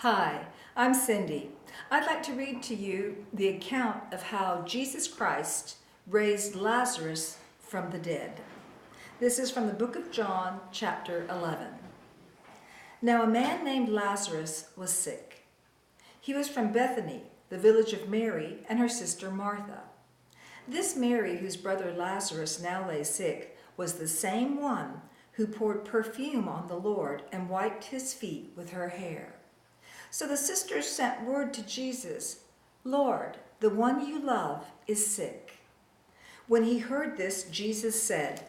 Hi, I'm Cindy. I'd like to read to you the account of how Jesus Christ raised Lazarus from the dead. This is from the book of John, chapter 11. Now a man named Lazarus was sick. He was from Bethany, the village of Mary and her sister Martha. This Mary, whose brother Lazarus now lay sick, was the same one who poured perfume on the Lord and wiped his feet with her hair. So the sisters sent word to Jesus, "Lord, the one you love is sick." When he heard this, Jesus said,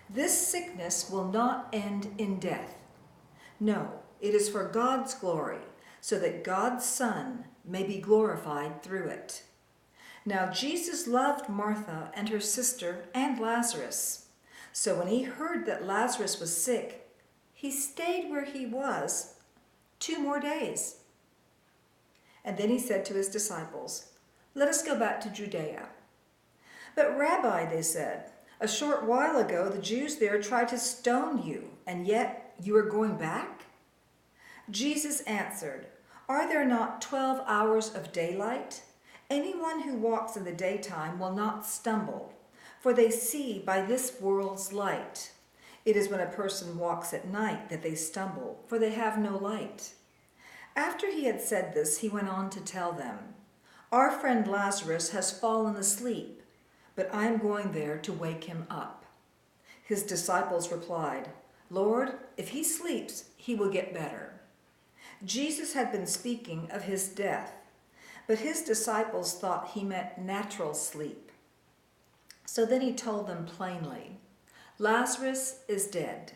"This sickness will not end in death. No, it is for God's glory, so that God's Son may be glorified through it." Now Jesus loved Martha and her sister and Lazarus. So when he heard that Lazarus was sick, he stayed where he was 2 more days. And then he said to his disciples, "Let us go back to Judea." "But Rabbi," they said, "a short while ago the Jews there tried to stone you, and yet you are going back?" Jesus answered, "Are there not 12 hours of daylight? Anyone who walks in the daytime will not stumble, for they see by this world's light. It is when a person walks at night that they stumble, for they have no light." After he had said this, he went on to tell them, "Our friend Lazarus has fallen asleep, but I am going there to wake him up." His disciples replied, "Lord, if he sleeps, he will get better." Jesus had been speaking of his death, but his disciples thought he meant natural sleep. So then he told them plainly, "Lazarus is dead,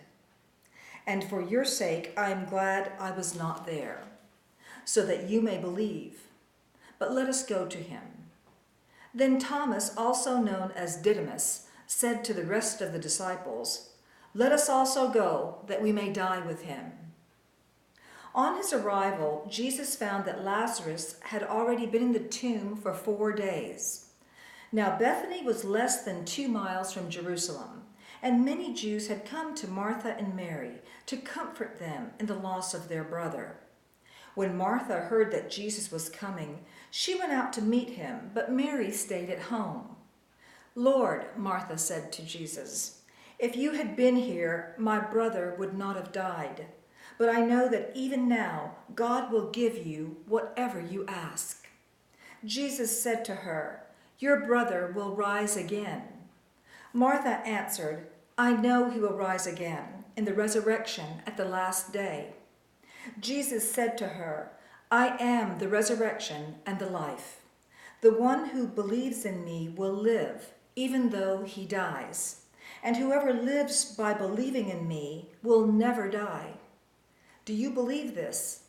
and for your sake I am glad I was not there, so that you may believe. But let us go to him." Then Thomas, also known as Didymus, said to the rest of the disciples, "Let us also go, that we may die with him." On his arrival, Jesus found that Lazarus had already been in the tomb for 4 days. Now Bethany was less than 2 miles from Jerusalem, and many Jews had come to Martha and Mary to comfort them in the loss of their brother. When Martha heard that Jesus was coming, she went out to meet him, but Mary stayed at home. "Lord," Martha said to Jesus, "if you had been here, my brother would not have died. But I know that even now God will give you whatever you ask." Jesus said to her, "Your brother will rise again." Martha answered, "I know he will rise again in the resurrection at the last day." Jesus said to her, "I am the resurrection and the life. The one who believes in me will live, even though he dies. And whoever lives by believing in me will never die. Do you believe this?"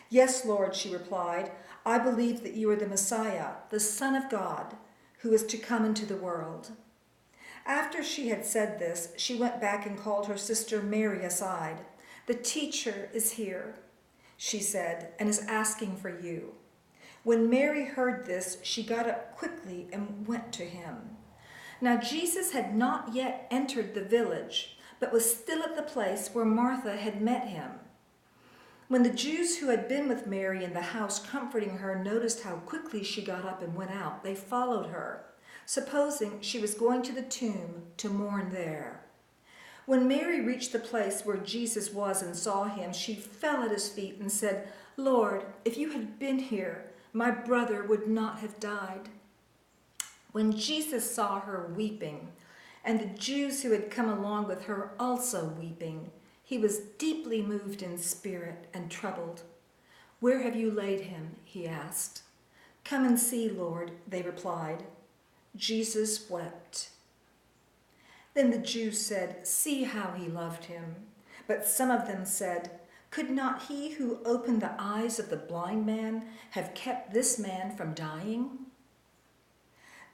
"Yes, Lord," she replied. "I believe that you are the Messiah, the Son of God, who is to come into the world." After she had said this, she went back and called her sister Mary aside. "The teacher is here," she said, "and is asking for you." When Mary heard this, she got up quickly and went to him. Now Jesus had not yet entered the village, but was still at the place where Martha had met him. When the Jews who had been with Mary in the house comforting her noticed how quickly she got up and went out, they followed her, supposing she was going to the tomb to mourn there. When Mary reached the place where Jesus was and saw him, she fell at his feet and said, "Lord, if you had been here, my brother would not have died." When Jesus saw her weeping, and the Jews who had come along with her also weeping, he was deeply moved in spirit and troubled. "Where have you laid him?" he asked. "Come and see, Lord," they replied. Jesus wept. Then the Jews said, "See how he loved him." But some of them said, "Could not he who opened the eyes of the blind man have kept this man from dying?"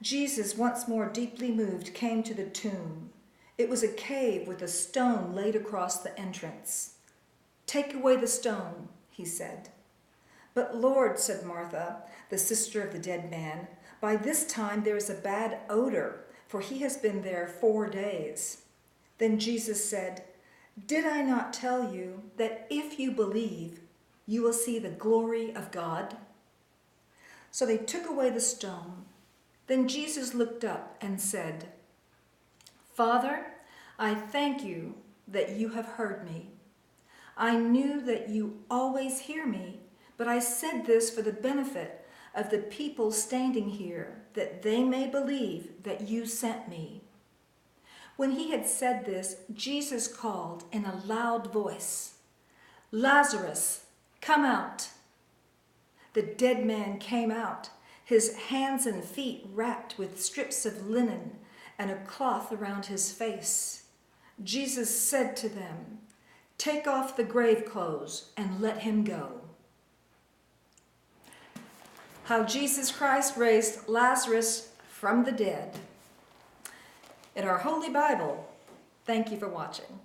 Jesus, once more deeply moved, came to the tomb. It was a cave with a stone laid across the entrance. "Take away the stone," he said. "But Lord," said Martha, the sister of the dead man, "by this time there is a bad odor, for he has been there 4 days." Then Jesus said, "Did I not tell you that if you believe, you will see the glory of God." So they took away the stone. Then Jesus looked up and said, "Father, I thank you that you have heard me. I knew that you always hear me, but I said this for the benefit of the people standing here, that they may believe that you sent me." When he had said this, Jesus called in a loud voice, "Lazarus, come out." The dead man came out, his hands and feet wrapped with strips of linen and a cloth around his face. Jesus said to them, "Take off the grave clothes and let him go." How Jesus Christ raised Lazarus from the dead. In our Holy Bible. Thank you for watching.